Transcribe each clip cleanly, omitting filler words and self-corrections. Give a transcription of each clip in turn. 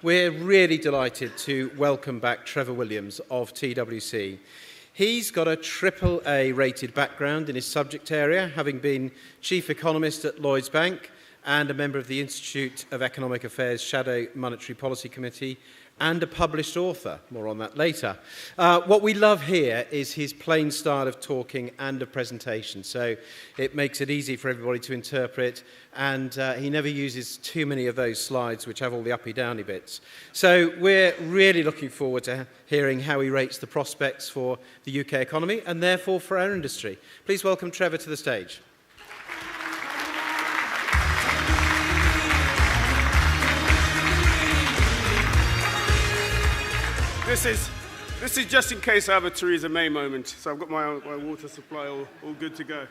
We're really delighted to welcome back Trevor Williams of TWC. He's got a AAA rated background in his subject area, having been Chief Economist at Lloyds Bank and a member of the Institute of Economic Affairs Shadow Monetary Policy Committee, and a published author. More on that later. What we love here is his plain style of talking and of presentation, so it makes it easy for everybody to interpret, and he never uses too many of those slides which have all the uppy-downy bits. So we're really looking forward to hearing how he rates the prospects for the UK economy and therefore for our industry. Please welcome Trevor to the stage. This is just in case I have a Theresa May moment. So I've got my water supply all good to go.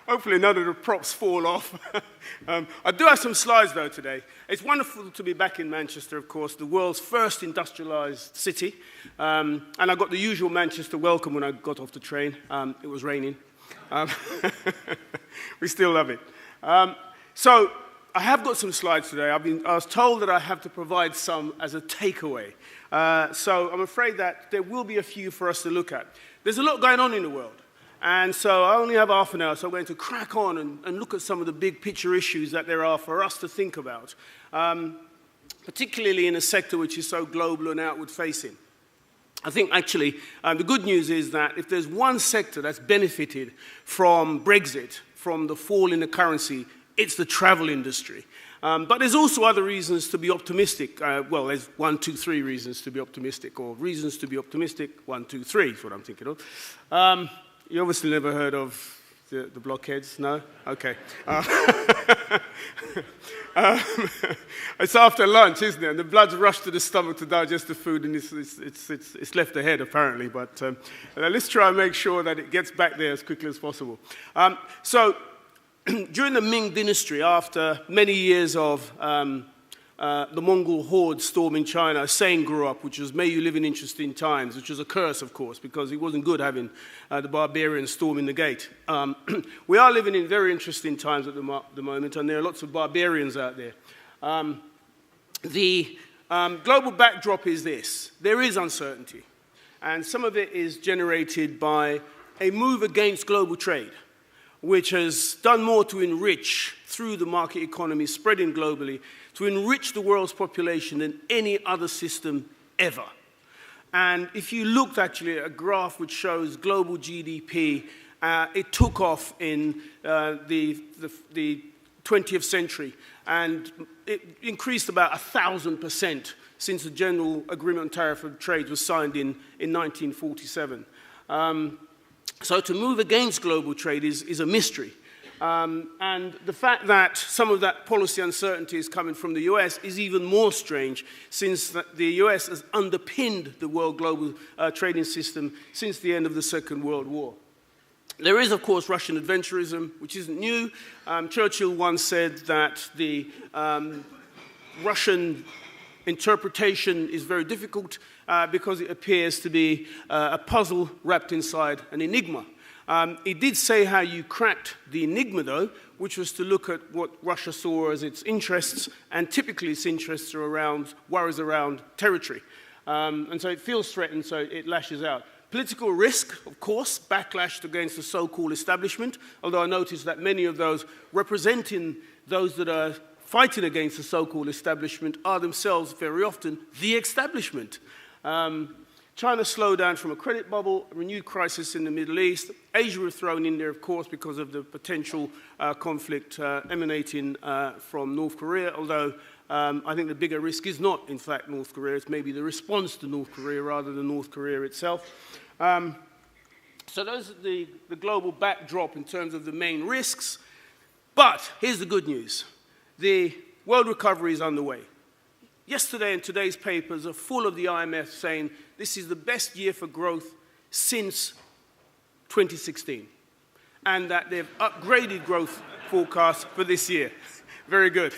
Hopefully none of the props fall off. I do have some slides though today. It's wonderful to be back in Manchester, of course, the world's first industrialised city. And I got the usual Manchester welcome when I got off the train. It was raining. We still love it. So I have got some slides today. I was told that I have to provide some as a takeaway. So I'm afraid that there will be a few for us to look at. There's a lot going on in the world. And so I only have half an hour, so I'm going to crack on and look at some of the big picture issues that there are for us to think about, particularly in a sector which is so global and outward facing. I think actually the good news is that if there's one sector that's benefited from Brexit, from the fall in the currency, it's the travel industry. But there's also other reasons to be optimistic. Well, there's 1, 2, 3 reasons to be optimistic, or reasons to be optimistic, 1, 2, 3 is what I'm thinking of. You obviously never heard of the blockheads, no? Okay. It's after lunch, isn't it? And the blood's rushed to the stomach to digest the food, and it's left ahead, apparently. But let's try and make sure that it gets back there as quickly as possible. During the Ming dynasty, after many years of the Mongol horde storming China, a saying grew up, which was, "May you live in interesting times," which was a curse, of course, because it wasn't good having the barbarians storming the gate. We are living in very interesting times at the moment, and there are lots of barbarians out there. The global backdrop is this. There is uncertainty, and some of it is generated by a move against global trade, which has done more to enrich, through the market economy spreading globally, to enrich the world's population than any other system ever. And if you looked actually at a graph which shows global GDP, it took off in the 20th century, and it increased about 1,000% since the General Agreement on Tariff and Trade was signed in 1947. So to move against global trade is a mystery. And the fact that some of that policy uncertainty is coming from the US is even more strange, since the US has underpinned the world global trading system since the end of the Second World War. There is, of course, Russian adventurism, which isn't new. Churchill once said that the Russian interpretation is very difficult because it appears to be a puzzle wrapped inside an enigma. He did say how you cracked the enigma, though, which was to look at what Russia saw as its interests, and typically its interests are around worries around territory. And so it feels threatened, so it lashes out. Political risk, of course, backlash against the so-called establishment, although I noticed that many of those representing those that are fighting against the so-called establishment are themselves very often the establishment. China slowed down from a credit bubble, a renewed crisis in the Middle East. Asia was thrown in there, of course, because of the potential conflict emanating from North Korea, although I think the bigger risk is not, in fact, North Korea. It's maybe the response to North Korea rather than North Korea itself. So those are the global backdrop in terms of the main risks. But here's the good news. The world recovery is underway. Yesterday and today's papers are full of the IMF saying this is the best year for growth since 2016, and that they've upgraded growth forecasts for this year. Very good.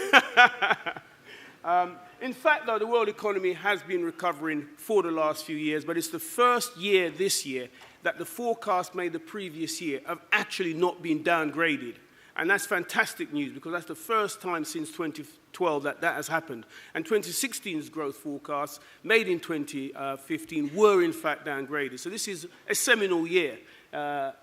In fact, though, the world economy has been recovering for the last few years, but it's the first year this year that the forecast made the previous year have actually not been downgraded. And that's fantastic news because that's the first time since 2012 that has happened. And 2016's growth forecasts made in 2015 were in fact downgraded. So this is a seminal year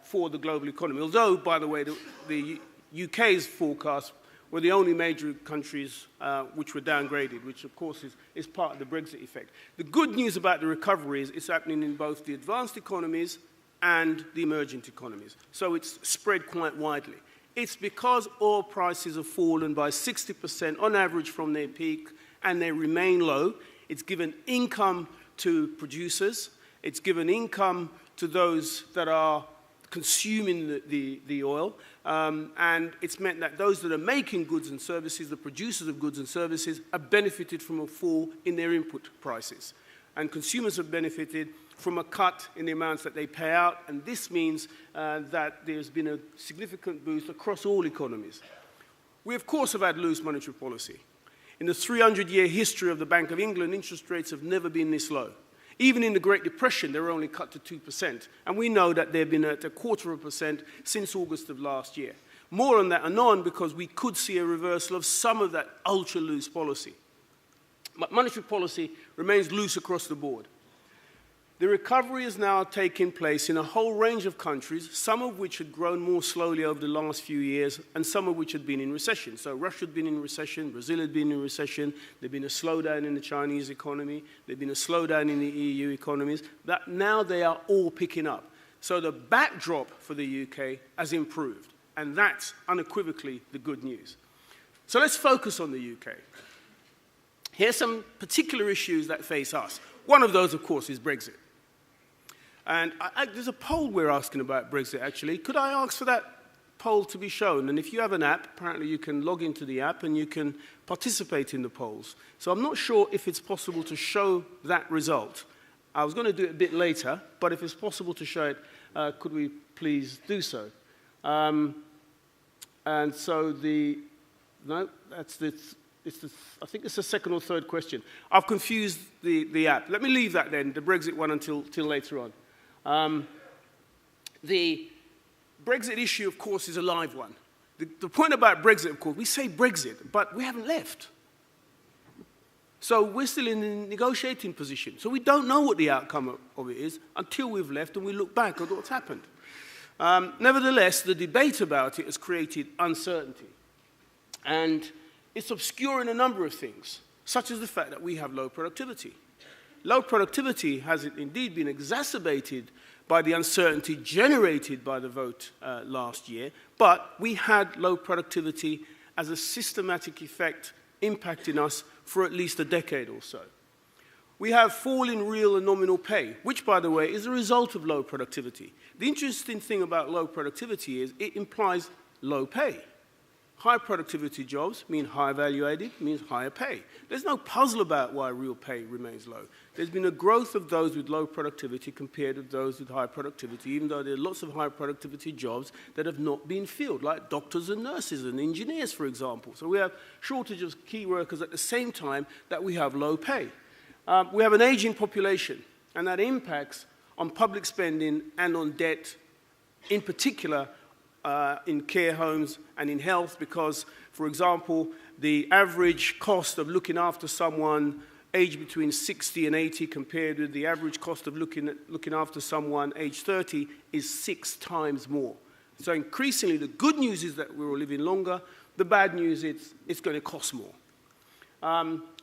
for the global economy. Although, by the way, the UK's forecasts were the only major countries which were downgraded, which of course is part of the Brexit effect. The good news about the recovery is it's happening in both the advanced economies and the emergent economies. So it's spread quite widely. It's because oil prices have fallen by 60% on average from their peak, and they remain low. It's given income to producers. It's given income to those that are consuming the oil. And it's meant that those that are making goods and services, the producers of goods and services, have benefited from a fall in their input prices. And consumers have benefited from a cut in the amounts that they pay out, and this means that there's been a significant boost across all economies. We, of course, have had loose monetary policy. In the 300-year history of the Bank of England, interest rates have never been this low. Even in the Great Depression, they were only cut to 2%, and we know that they've been at 0.25% since August of last year. More on that anon, because we could see a reversal of some of that ultra-loose policy. But monetary policy remains loose across the board. The recovery is now taking place in a whole range of countries, some of which had grown more slowly over the last few years, and some of which had been in recession. So Russia had been in recession, Brazil had been in recession, there'd been a slowdown in the Chinese economy, there'd been a slowdown in the EU economies, that now they are all picking up. So the backdrop for the UK has improved, and that's unequivocally the good news. So let's focus on the UK. Here's some particular issues that face us. One of those, of course, is Brexit. And there's a poll we're asking about Brexit, actually. Could I ask for that poll to be shown? And if you have an app, apparently you can log into the app and you can participate in the polls. So I'm not sure if it's possible to show that result. I was going to do it a bit later, but if it's possible to show it, could we please do so? And so no, that's the... I think it's the second or third question. I've confused the app. Let me leave that then, the Brexit one, until later on. The Brexit issue, of course, is a live one. The point about Brexit, of course, we say Brexit, but we haven't left. So we're still in a negotiating position. So we don't know what the outcome of it is until we've left and we look back at what's happened. Nevertheless, the debate about it has created uncertainty. And it's obscuring a number of things, such as the fact that we have low productivity. Low productivity has indeed been exacerbated by the uncertainty generated by the vote last year, but we had low productivity as a systematic effect impacting us for at least a decade or so. We have falling real and nominal pay, which, by the way, is a result of low productivity. The interesting thing about low productivity is it implies low pay. High productivity jobs mean higher value added, means higher pay. There's no puzzle about why real pay remains low. There's been a growth of those with low productivity compared with those with high productivity, even though there are lots of high productivity jobs that have not been filled, like doctors and nurses and engineers, for example. So we have shortage of key workers at the same time that we have low pay. We have an aging population, and that impacts on public spending and on debt, in particular, in care homes and in health, because, for example, the average cost of looking after someone aged between 60 and 80 compared with the average cost of looking after someone aged 30 is 6 times more. So increasingly, the good news is that we're all living longer. The bad news is it's going to cost more.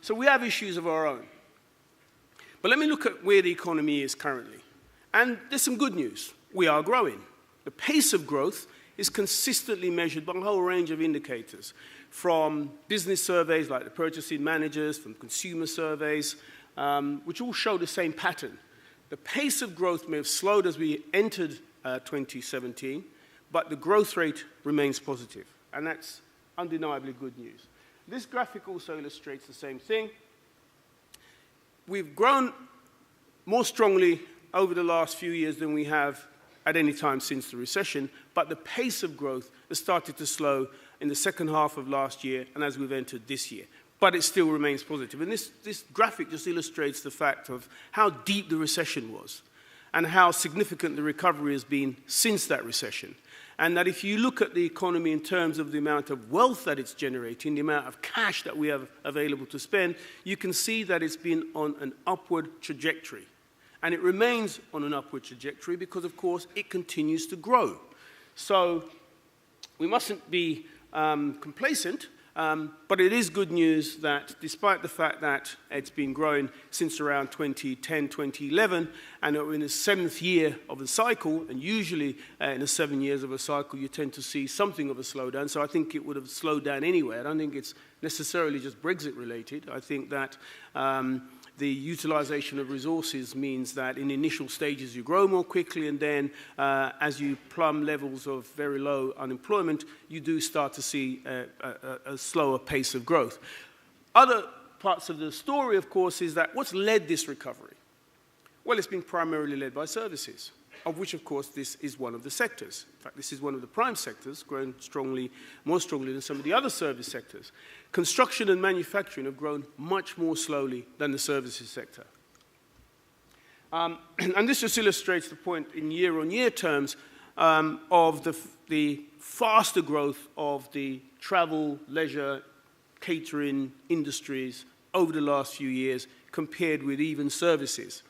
So we have issues of our own. But let me look at where the economy is currently. And there's some good news. We are growing. The pace of growth is consistently measured by a whole range of indicators, from business surveys like the purchasing managers, from consumer surveys, which all show the same pattern. The pace of growth may have slowed as we entered 2017, but the growth rate remains positive, and that's undeniably good news. This graphic also illustrates the same thing. We've grown more strongly over the last few years than we have at any time since the recession, but the pace of growth has started to slow in the second half of last year and as we've entered this year. But it still remains positive. And this graphic just illustrates the fact of how deep the recession was and how significant the recovery has been since that recession. And that if you look at the economy in terms of the amount of wealth that it's generating, the amount of cash that we have available to spend, you can see that it's been on an upward trajectory. And it remains on an upward trajectory because, of course, it continues to grow. So we mustn't be complacent, but it is good news that despite the fact that it's been growing since around 2010, 2011, and we're in the 7th year of the cycle, and usually in the 7 years of a cycle you tend to see something of a slowdown, so I think it would have slowed down anyway. I don't think it's necessarily just Brexit related. I think that the utilization of resources means that in initial stages you grow more quickly, and then as you plumb levels of very low unemployment, you do start to see a slower pace of growth. Other parts of the story, of course, is that what's led this recovery? Well, it's been primarily led by services, of which, of course, this is one of the sectors. In fact, this is one of the prime sectors, growing strongly, more strongly than some of the other service sectors. Construction and manufacturing have grown much more slowly than the services sector. And this just illustrates the point in year-on-year terms of the faster growth of the travel, leisure, catering industries over the last few years compared with even services.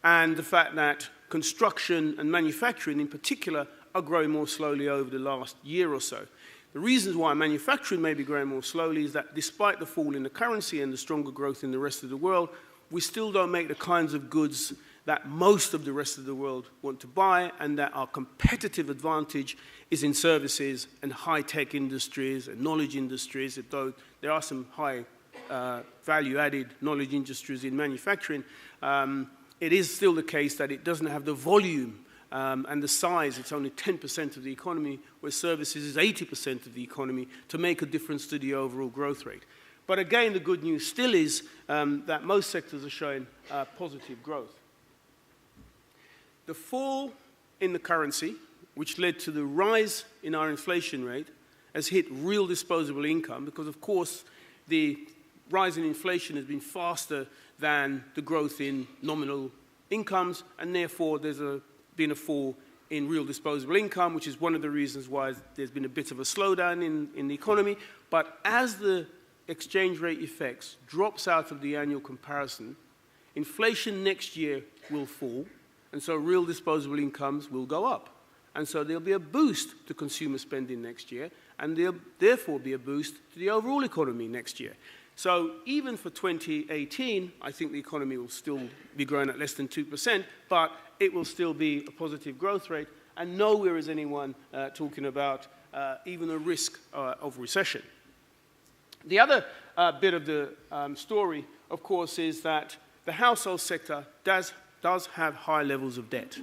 And the fact that construction and manufacturing in particular are growing more slowly over the last year or so. The reasons why manufacturing may be growing more slowly is that despite the fall in the currency and the stronger growth in the rest of the world, we still don't make the kinds of goods that most of the rest of the world want to buy, and that our competitive advantage is in services and high-tech industries and knowledge industries, though there are some high value-added knowledge industries in manufacturing. It is still the case that it doesn't have the volume and the size. It's only 10% of the economy, where services is 80% of the economy, to make a difference to the overall growth rate. But again, the good news still is that most sectors are showing positive growth. The fall in the currency, which led to the rise in our inflation rate, has hit real disposable income because, of course, the rise in inflation has been faster than the growth in nominal incomes, and therefore there's been a fall in real disposable income, which is one of the reasons why there's been a bit of a slowdown in the economy. But as the exchange rate effects drops out of the annual comparison, inflation next year will fall, and so real disposable incomes will go up. And so there'll be a boost to consumer spending next year, and there'll therefore be a boost to the overall economy next year. So even for 2018, I think the economy will still be growing at less than 2%, but it will still be a positive growth rate, and nowhere is anyone talking about even a risk of recession. The other bit of the story, of course, is that the household sector does have high levels of debt.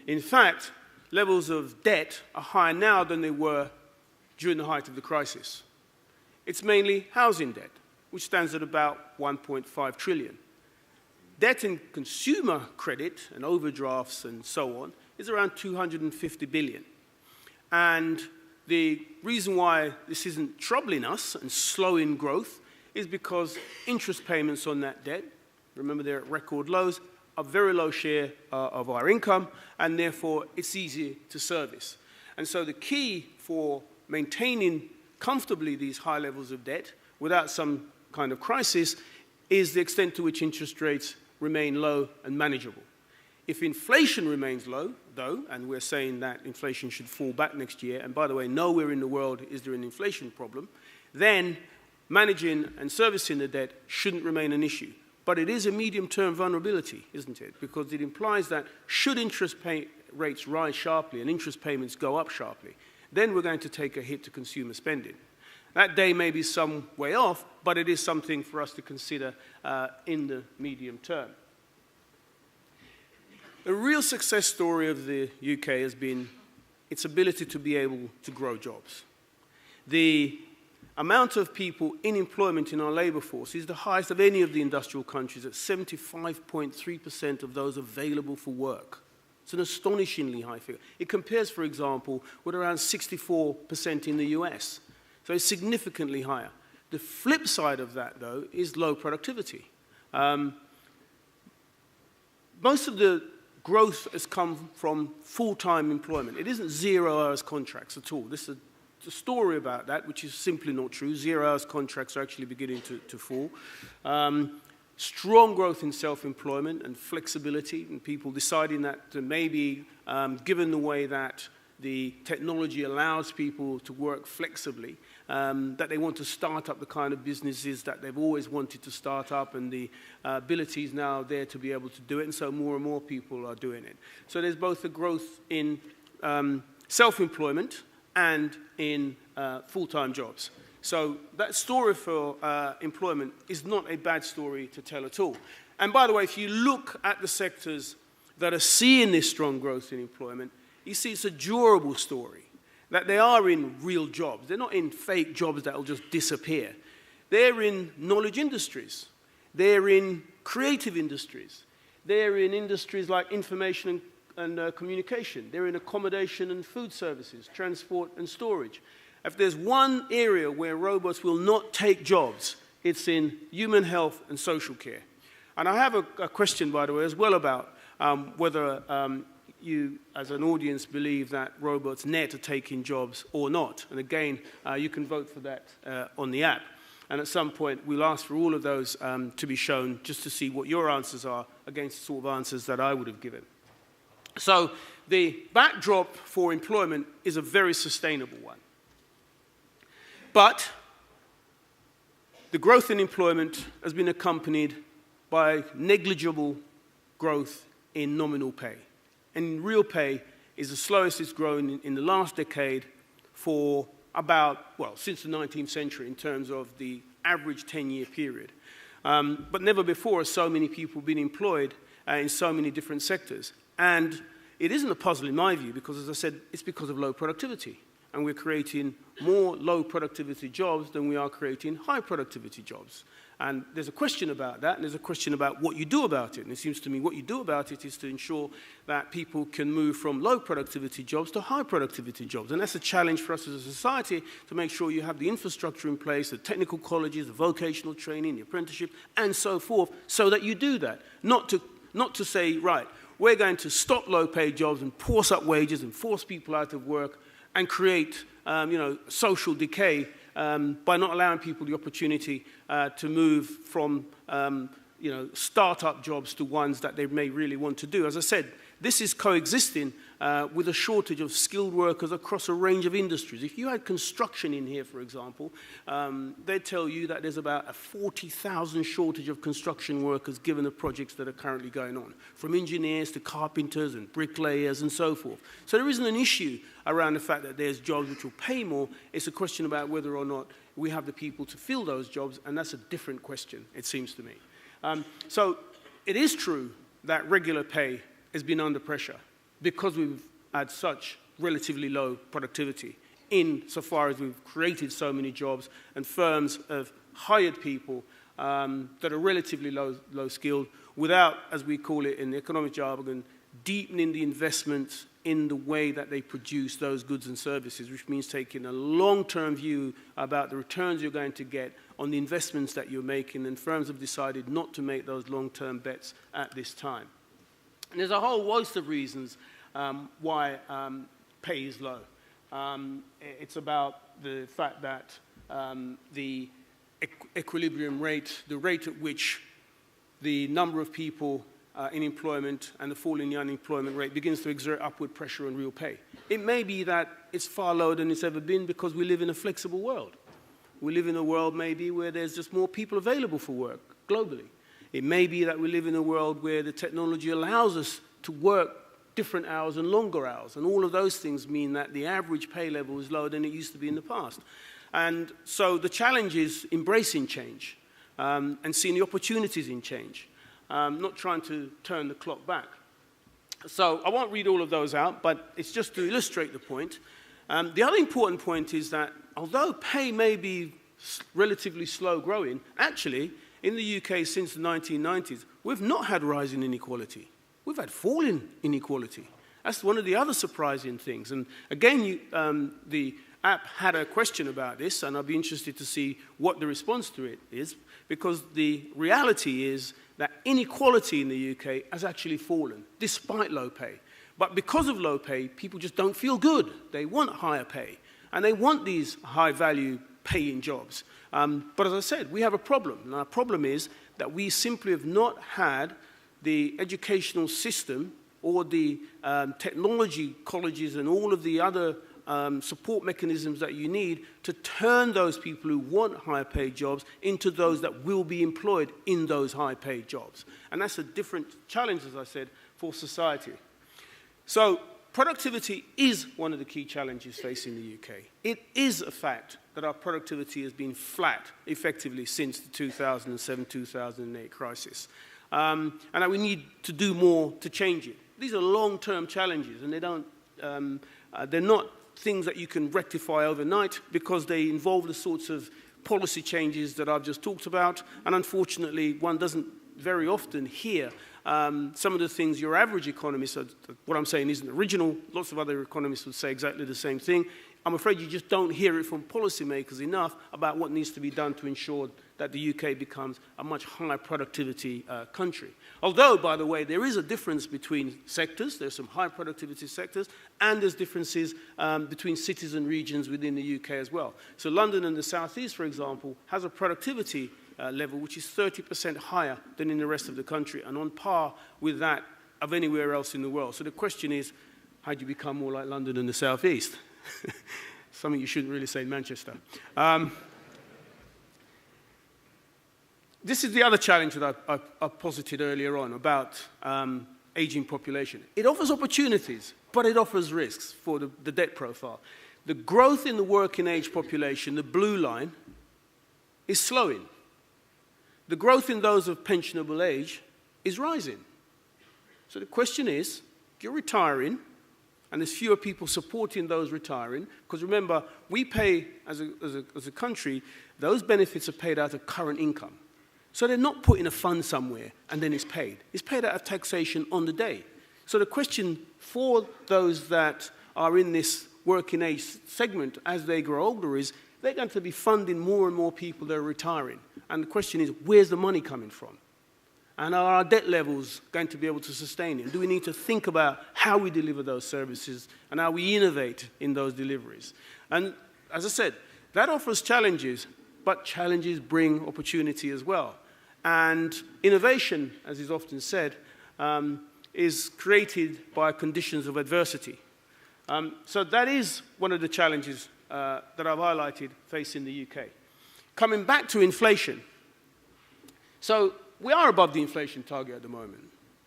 In fact, levels of debt are higher now than they were during the height of the crisis. It's mainly housing debt, which stands at about 1.5 trillion. Debt in consumer credit and overdrafts and so on is around 250 billion. And the reason why this isn't troubling us and slowing growth is because interest payments on that debt, remember they're at record lows, a very low share of our income, and therefore it's easy to service. And so the key for maintaining comfortably these high levels of debt without some kind of crisis is the extent to which interest rates remain low and manageable. If inflation remains low, though, and we're saying that inflation should fall back next year, and by the way, nowhere in the world is there an inflation problem, then managing and servicing the debt shouldn't remain an issue. But it is a medium-term vulnerability, isn't it? Because it implies that should interest rates rise sharply and interest payments go up sharply, then we're going to take a hit to consumer spending. That day may be some way off, but it is something for us to consider in the medium term. The real success story of the UK has been its ability to be able to grow jobs. The amount of people in employment in our labour force is the highest of any of the industrial countries, at 75.3% of those available for work. It's an astonishingly high figure. It compares, for example, with around 64% in the US. So it's significantly higher. The flip side of that, though, is low productivity. Most of the growth has come from full-time employment. It isn't 0 hours contracts at all. This is a story about that, which is simply not true. 0 hours contracts are actually beginning to fall. Strong growth in self-employment and flexibility, and people deciding that maybe, given the way that the technology allows people to work flexibly, that they want to start up the kind of businesses that they've always wanted to start up, and the ability is now there to be able to do it, and so more and more people are doing it. So there's both a growth in self-employment and in full-time jobs. So that story for employment is not a bad story to tell at all. And by the way, if you look at the sectors that are seeing this strong growth in employment, you see it's a durable story, that they are in real jobs. They're not in fake jobs that will just disappear. They're in knowledge industries. They're in creative industries. They're in industries like information and communication. They're in accommodation and food services, transport and storage. If there's one area where robots will not take jobs, it's in human health and social care. And I have a question, by the way, as well about whether you, as an audience, believe that robots net are taking jobs or not. And again, you can vote for that on the app. And at some point, we'll ask for all of those to be shown, just to see what your answers are against the sort of answers that I would have given. So the backdrop for employment is a very sustainable one. But the growth in employment has been accompanied by negligible growth in nominal pay. And real pay is the slowest it's grown in the last decade for about, well, since the 19th century in terms of the average 10-year period. But never before have so many people been employed in so many different sectors. And it isn't a puzzle in my view because, as I said, it's because of low productivity. And we're creating more low productivity jobs than we are creating high productivity jobs. And there's a question about that, and there's a question about what you do about it. And it seems to me what you do about it is to ensure that people can move from low productivity jobs to high productivity jobs. And that's a challenge for us as a society, to make sure you have the infrastructure in place, the technical colleges, the vocational training, the apprenticeship, and so forth, so that you do that. Not to say, right, we're going to stop low-paid jobs and force up wages and force people out of work and create social decay by not allowing people the opportunity to move from start-up jobs to ones that they may really want to do. As I said, this is coexisting with a shortage of skilled workers across a range of industries. If you had construction in here, for example, they'd tell you that there's about a 40,000 shortage of construction workers given the projects that are currently going on, from engineers to carpenters and bricklayers and so forth. So there isn't an issue around the fact that there's jobs which will pay more. It's a question about whether or not we have the people to fill those jobs, and that's a different question, it seems to me. So it is true that regular pay has been under pressure because we've had such relatively low productivity insofar as we've created so many jobs and firms have hired people that are relatively low skilled without, as we call it in the economic jargon, deepening the investments in the way that they produce those goods and services, which means taking a long-term view about the returns you're going to get on the investments that you're making, and firms have decided not to make those long-term bets at this time. And there's a whole host of reasons why pay is low. It's about the fact that the equilibrium rate, the rate at which the number of people in employment and the fall in the unemployment rate begins to exert upward pressure on real pay. It may be that it's far lower than it's ever been because we live in a flexible world. We live in a world maybe where there's just more people available for work globally. It may be that we live in a world where the technology allows us to work different hours and longer hours, and all of those things mean that the average pay level is lower than it used to be in the past. And so the challenge is embracing change and seeing the opportunities in change. Not trying to turn the clock back. So I won't read all of those out, but it's just to illustrate the point. The other important point is that although pay may be relatively slow growing, actually, in the UK since the 1990s, we've not had rising inequality. We've had falling inequality. That's one of the other surprising things. And again, the app had a question about this, and I'll be interested to see what the response to it is, because the reality is that inequality in the UK has actually fallen, despite low pay. But because of low pay, people just don't feel good. They want higher pay, and they want these high-value paying jobs. But as I said, we have a problem. And our problem is that we simply have not had the educational system or the technology colleges and all of the other support mechanisms that you need to turn those people who want higher paid jobs into those that will be employed in those high paid jobs. And that's a different challenge, as I said, for society. So productivity is one of the key challenges facing the UK. It is a fact that our productivity has been flat, effectively, since the 2007-2008 crisis. And that we need to do more to change it. These are long-term challenges, and they're not things that you can rectify overnight because they involve the sorts of policy changes that I've just talked about. And unfortunately, one doesn't very often hear some of the things your average economist, what I'm saying isn't original, lots of other economists would say exactly the same thing. I'm afraid you just don't hear it from policymakers enough about what needs to be done to ensure that the UK becomes a much higher productivity country. Although, by the way, there is a difference between sectors. There's some high productivity sectors, and there's differences between cities and regions within the UK as well. So London and the South East, for example, has a productivity level which is 30% higher than in the rest of the country, and on par with that of anywhere else in the world. So the question is, how do you become more like London and the South East? Something you shouldn't really say in Manchester. This is the other challenge that I posited earlier on about aging population. It offers opportunities, but it offers risks for the debt profile. The growth in the working age population, the blue line, is slowing. The growth in those of pensionable age is rising. So the question is, if you're retiring, and there's fewer people supporting those retiring, because remember, we pay, as a country, those benefits are paid out of current income. So they're not put in a fund somewhere and then it's paid. It's paid out of taxation on the day. So the question for those that are in this working age segment as they grow older is, they're going to be funding more and more people that are retiring. And the question is, where's the money coming from? And are our debt levels going to be able to sustain it? Do we need to think about how we deliver those services and how we innovate in those deliveries? And as I said, that offers challenges, but challenges bring opportunity as well. And innovation, as is often said, is created by conditions of adversity. So that is one of the challenges that I've highlighted facing the UK. Coming back to inflation. So we are above the inflation target at the moment.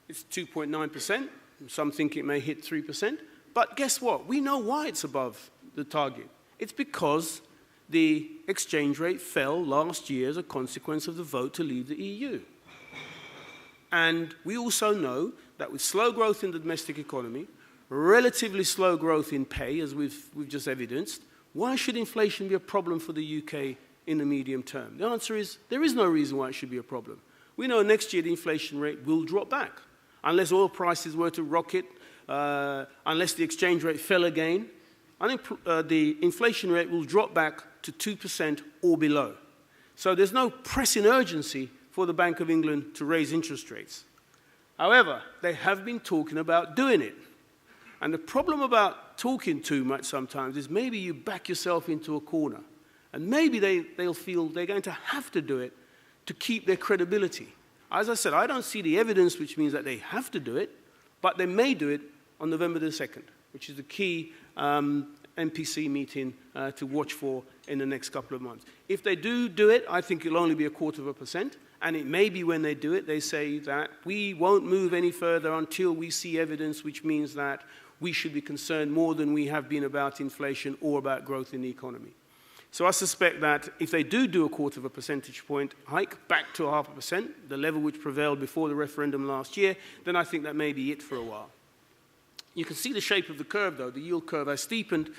It's 2.9%. Some think it may hit 3%. But guess what? We know why it's above the target. It's because the exchange rate fell last year as a consequence of the vote to leave the EU. And we also know that with slow growth in the domestic economy, relatively slow growth in pay, as we've just evidenced, why should inflation be a problem for the UK in the medium term? The answer is, there is no reason why it should be a problem. We know next year the inflation rate will drop back, unless oil prices were to rocket, unless the exchange rate fell again. I think the inflation rate will drop back to 2% or below. So there's no pressing urgency for the Bank of England to raise interest rates. However, they have been talking about doing it. And the problem about talking too much sometimes is maybe you back yourself into a corner. And maybe they'll feel they're going to have to do it to keep their credibility. As I said, I don't see the evidence which means that they have to do it, but they may do it on November the 2nd, which is the key MPC meeting to watch for in the next couple of months. If they do it, I think it'll only be 0.25%, and it may be when they do it, they say that we won't move any further until we see evidence which means that we should be concerned more than we have been about inflation or about growth in the economy. So I suspect that if they do a 0.25 percentage point hike back to 0.5%, the level which prevailed before the referendum last year, then I think that may be it for a while. You can see the shape of the curve, though. The yield curve has steepened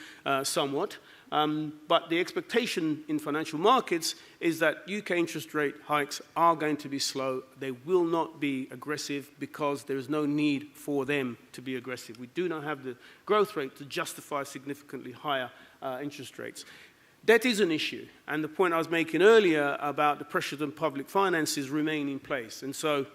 somewhat, but the expectation in financial markets is that UK interest rate hikes are going to be slow. They will not be aggressive because there is no need for them to be aggressive. We do not have the growth rate to justify significantly higher interest rates. Debt is an issue, and the point I was making earlier about the pressures on public finances remain in place. And so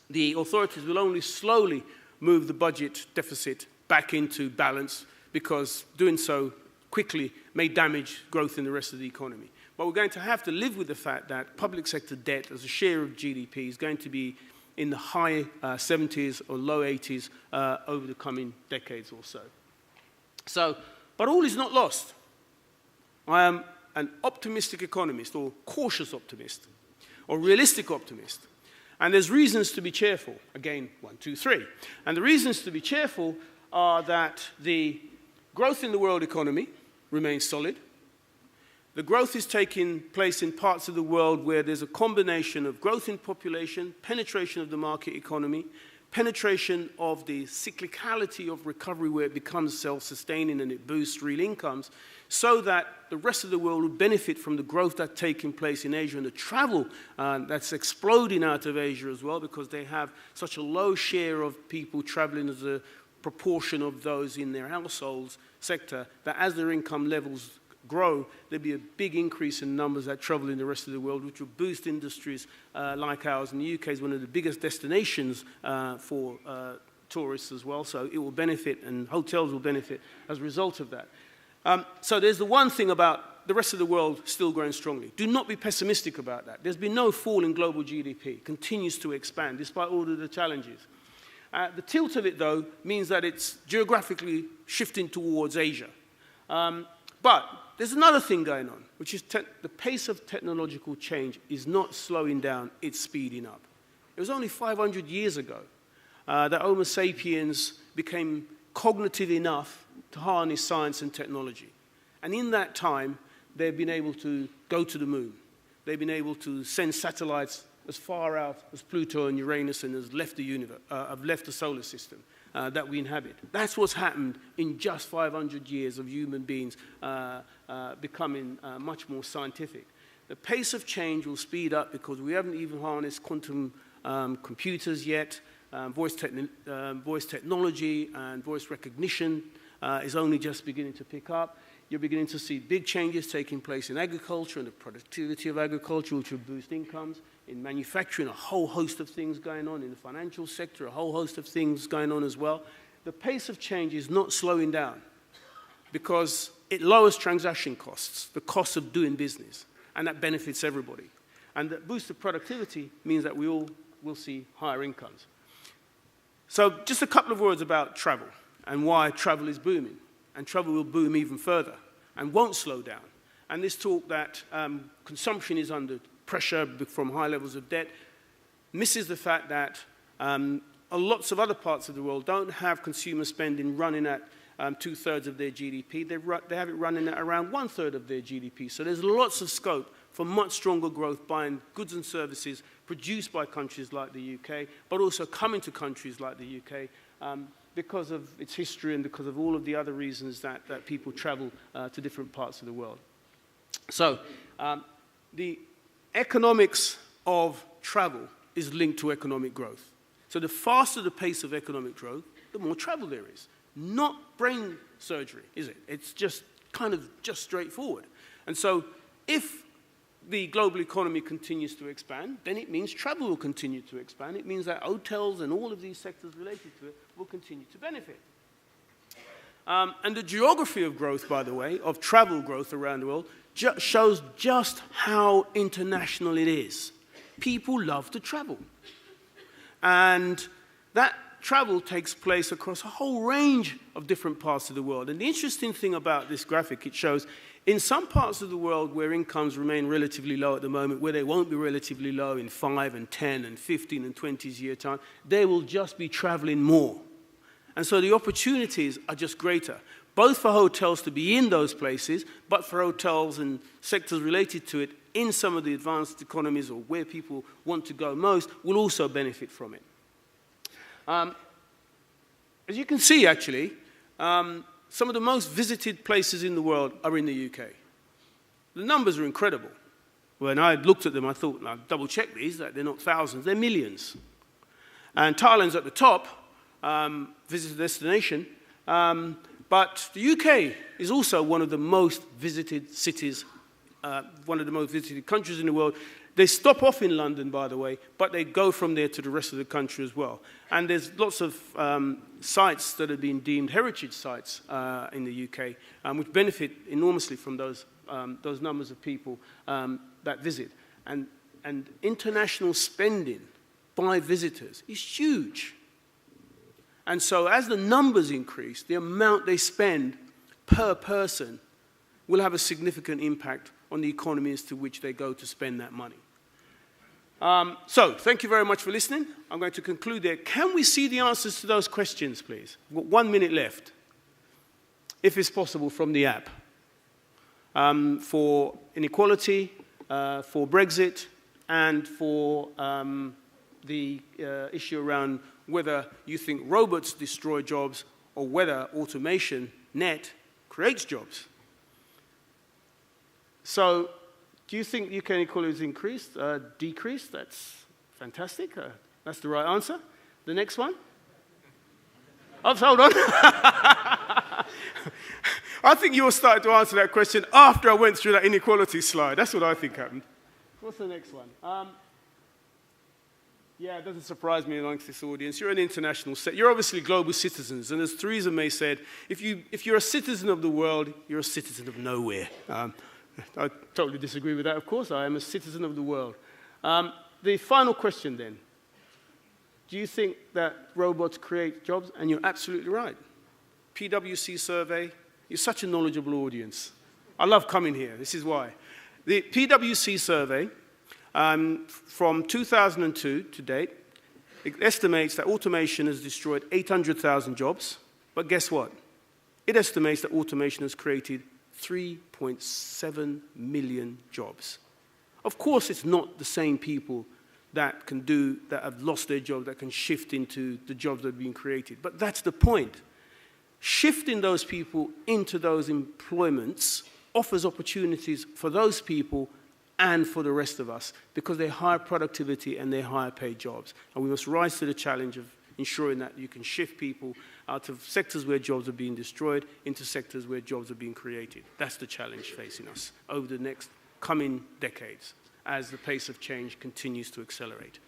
the authorities will only slowly move the budget deficit back into balance, because doing so quickly may damage growth in the rest of the economy. But we're going to have to live with the fact that public sector debt as a share of GDP is going to be in the high 70s or low 80s over the coming decades or so. But all is not lost. I am an optimistic economist, or cautious optimist, or realistic optimist. And there's reasons to be cheerful. Again, 1, 2, 3. And the reasons to be cheerful are that the growth in the world economy remains solid. The growth is taking place in parts of the world where there's a combination of growth in population, penetration of the market economy, penetration of the cyclicality of recovery where it becomes self-sustaining and it boosts real incomes, so that the rest of the world will benefit from the growth that's taking place in Asia and the travel that's exploding out of Asia as well, because they have such a low share of people traveling as a proportion of those in their households sector, that as their income levels grow, there'll be a big increase in numbers that travel in the rest of the world, which will boost industries like ours. And the UK is one of the biggest destinations for tourists as well, so it will benefit, and hotels will benefit as a result of that. So there's the one thing about the rest of the world still growing strongly. Do not be pessimistic about that. There's been no fall in global GDP. It continues to expand despite all of the challenges. The tilt of it, though, means that it's geographically shifting towards Asia. But there's another thing going on, which is the pace of technological change is not slowing down, it's speeding up. It was only 500 years ago that Homo sapiens became cognitive enough to harness science and technology. And in that time, they've been able to go to the moon. They've been able to send satellites as far out as Pluto and Uranus, and has left the universe, have left the solar system that we inhabit. That's what's happened in just 500 years of human beings becoming much more scientific. The pace of change will speed up because we haven't even harnessed quantum computers yet. Voice technology and voice recognition is only just beginning to pick up. You're beginning to see big changes taking place in agriculture and the productivity of agriculture, which will boost incomes. In manufacturing, a whole host of things going on. In the financial sector, a whole host of things going on as well. The pace of change is not slowing down because it lowers transaction costs, the cost of doing business, and that benefits everybody. And that boost of productivity means that we all will see higher incomes. So just a couple of words about travel and why travel is booming. And travel will boom even further and won't slow down. And this talk that consumption is under pressure from high levels of debt misses the fact that lots of other parts of the world don't have consumer spending running at 2/3 of their GDP. They have it running at around 1/3 of their GDP. So there's lots of scope for much stronger growth buying goods and services produced by countries like the UK, but also coming to countries like the UK because of its history and because of all of the other reasons that people travel to different parts of the world. So the economics of travel is linked to economic growth. So the faster the pace of economic growth, the more travel there is. Not brain surgery, is it? It's just kind of just straightforward. And so if the global economy continues to expand, then it means travel will continue to expand. It means that hotels and all of these sectors related to it will continue to benefit. And the geography of growth, by the way, of travel growth around the world, shows just how international it is. People love to travel. And that travel takes place across a whole range of different parts of the world. And the interesting thing about this graphic, it shows in some parts of the world where incomes remain relatively low at the moment, where they won't be relatively low in 5 and 10 and 15 and 20 years' time, they will just be traveling more. And so the opportunities are just greater, both for hotels to be in those places, but for hotels and sectors related to it in some of the advanced economies or where people want to go most will also benefit from it. As you can see, actually, some of the most visited places in the world are in the UK. The numbers are incredible. When I looked at them, I thought, I'll double-check these, that they're not thousands, they're millions. And Thailand's at the top, visitor destination, But the UK is also one of the most visited cities, one of the most visited countries in the world. They stop off in London, by the way, but they go from there to the rest of the country as well. And there's lots of sites that have been deemed heritage sites in the UK, which benefit enormously from those numbers of people that visit. And international spending by visitors is huge. And so as the numbers increase, the amount they spend per person will have a significant impact on the economies to which they go to spend that money. So, thank you very much for listening. I'm going to conclude there. Can we see the answers to those questions, please? We've got 1 minute left, if it's possible, from the app. For inequality, for Brexit, and for the issue around whether you think robots destroy jobs or whether automation, net, creates jobs. So, do you think UK inequality has increased, decreased? That's fantastic. That's the right answer. The next one? Oh, hold on. I think you all started to answer that question after I went through that inequality slide. That's what I think happened. What's the next one? Yeah, it doesn't surprise me amongst this audience. You're an international set. You're obviously global citizens. And as Theresa May said, if you're a citizen of the world, you're a citizen of nowhere. I totally disagree with that, of course. I am a citizen of the world. The final question, then. Do you think that robots create jobs? And you're absolutely right. PwC survey, you're such a knowledgeable audience. I love coming here. This is why. The PwC survey, from 2002 to date, it estimates that automation has destroyed 800,000 jobs. But guess what? It estimates that automation has created 3.7 million jobs. Of course, it's not the same people that have lost their job, that can shift into the jobs that have been created. But that's the point. Shifting those people into those employments offers opportunities for those people and for the rest of us, because they're higher productivity and they're higher paid jobs. And we must rise to the challenge of ensuring that you can shift people out of sectors where jobs are being destroyed into sectors where jobs are being created. That's the challenge facing us over the next coming decades as the pace of change continues to accelerate.